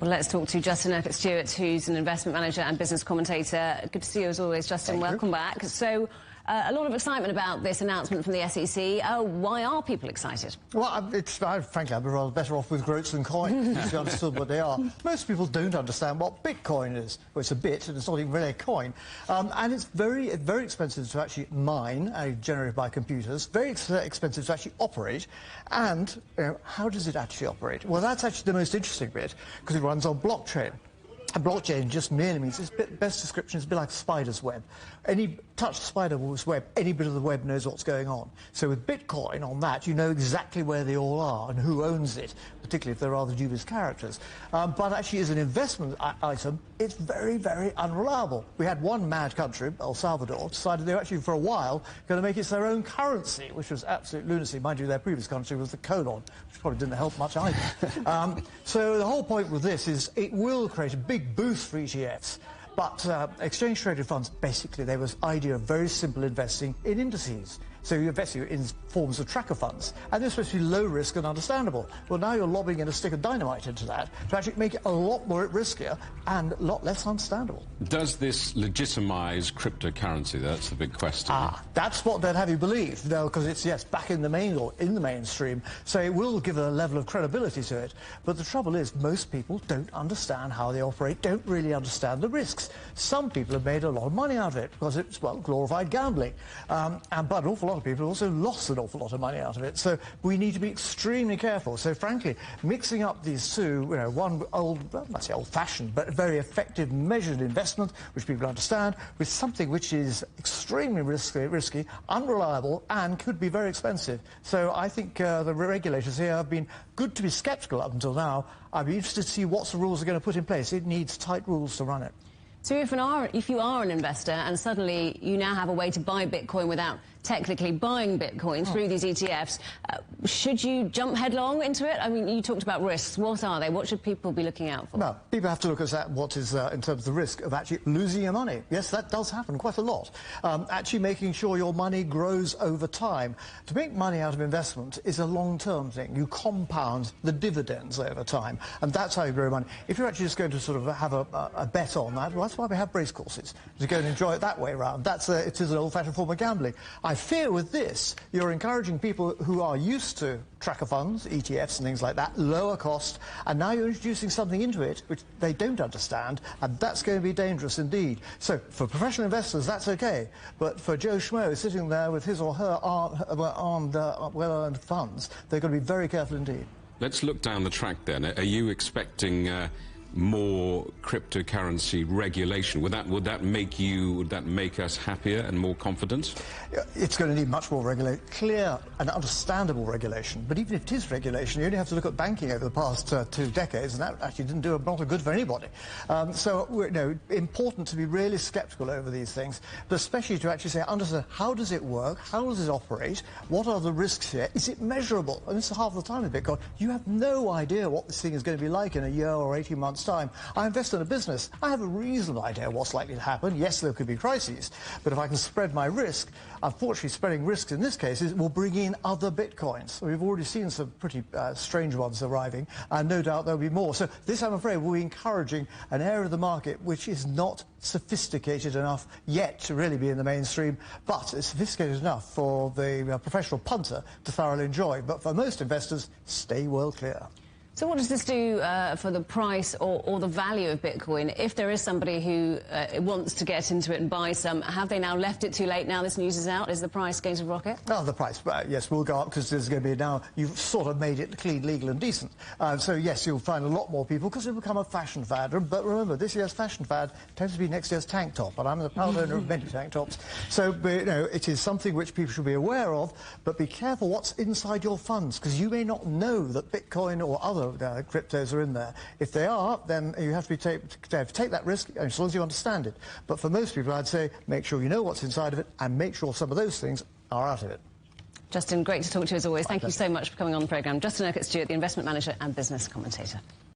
Well, let's talk to Justin Urquhart-Stewart, who's an investment manager and business commentator. Good to see you as always, Justin. Welcome back. So, a lot of excitement about this announcement from the SEC. Why are people excited? Well, frankly, I'd be rather better off with groats than coin, if you understood what they are. Most people don't understand what Bitcoin is. Well, it's a bit, and it's not even really a coin. And it's very expensive to actually mine, generated by computers, very expensive to actually operate. And how does it actually operate? Well, that's actually the most interesting bit, because it runs on blockchain. A blockchain just merely means, its best description is a bit like a spider's web. Touch the spider's web, any bit of the web knows what's going on. So with Bitcoin on that, you know exactly where they all are and who owns it, particularly if they're rather dubious characters. But actually, as an investment item, it's very unreliable. We had one mad country, El Salvador, decided they were actually, for a while, going to make it their own currency, which was absolute lunacy. Mind you, their previous country was the colon, which probably didn't help much either. So the whole point with this is it will create a big boost for ETFs. But exchange-traded funds, basically, there was idea of very simple investing in indices. So you invest in forms of tracker funds, and they're supposed to be low risk and understandable. Well, now you're lobbing in a stick of dynamite into that to actually make it a lot more riskier and a lot less understandable. Does this legitimize cryptocurrency? That's the big question. That's what they'd have you believe, though, because it's, yes, back in the mainstream, so it will give a level of credibility to it. But the trouble is, most people don't understand how they operate, don't really understand the risks. Some people have made a lot of money out of it because it's, well, glorified gambling. But an awful lot of people also lost an awful lot of money out of it. So we need to be extremely careful. So frankly, mixing up these two, one I say old-fashioned, but very effective measured investment, which people understand, with something which is extremely risky, unreliable, and could be very expensive. So I think the regulators here have been good to be sceptical up until now. I'd be interested to see what the rules are going to put in place. It needs tight rules to run it. So if you are an investor and suddenly you now have a way to buy Bitcoin without technically buying Bitcoin through these ETFs, should you jump headlong into it? I mean, you talked about risks. What are they? What should people be looking out for? No, people have to look at what is in terms of the risk of actually losing your money. Yes, that does happen quite a lot. Actually making sure your money grows over time. To make money out of investment is a long-term thing. You compound the dividends over time, and that's how you grow money. If you're actually just going to sort of have a bet on that, well, that's why we have race courses, to go and enjoy it that way around. It is an old-fashioned form of gambling. I fear with this, you're encouraging people who are used to tracker funds, ETFs and things like that, lower cost, and now you're introducing something into it which they don't understand, and that's going to be dangerous indeed. So for professional investors, that's okay, but for Joe Schmo sitting there with his or her well-earned funds, they're going to be very careful indeed. Let's look down the track then. Are you expecting more cryptocurrency regulation? Would that make us happier and more confident? It's going to need much more clear and understandable regulation. But even if it is regulation, you only have to look at banking over the past 2 decades, and that actually didn't do a lot of good for anybody. So, important to be really sceptical over these things, but especially to actually say, understand how does it work, how does it operate, what are the risks here, is it measurable? And this is half the time with Bitcoin. You have no idea what this thing is going to be like in a year or 18 months' time. I invest in a business. I have a reasonable idea what's likely to happen. Yes, there could be crises, but if I can spread my risk, unfortunately, spreading risks in this case will bring in other Bitcoins. So we've already seen some pretty strange ones arriving, and no doubt there'll be more. So this, I'm afraid, will be encouraging an area of the market which is not sophisticated enough yet to really be in the mainstream, but it's sophisticated enough for the professional punter to thoroughly enjoy. But for most investors, stay well clear. So what does this do for the price or the value of Bitcoin? If there is somebody who wants to get into it and buy some, have they now left it too late now this news is out? Is the price going to rocket? Oh, the price, yes, will go up because there's going to be now, you've sort of made it clean, legal and decent. So, yes, you'll find a lot more people because it'll become a fashion fad. But remember, this year's fashion fad tends to be next year's tank top, and I'm the proud owner of many tank tops. So, it is something which people should be aware of, but be careful what's inside your funds, because you may not know that Bitcoin or other cryptos are in there. If they are, then you have to take that risk as long as you understand it. But for most people, I'd say make sure you know what's inside of it and make sure some of those things are out of it. Justin, great to talk to you as always. Thank you so much for coming on the programme. Justin Urquhart-Stewart, the investment manager and business commentator.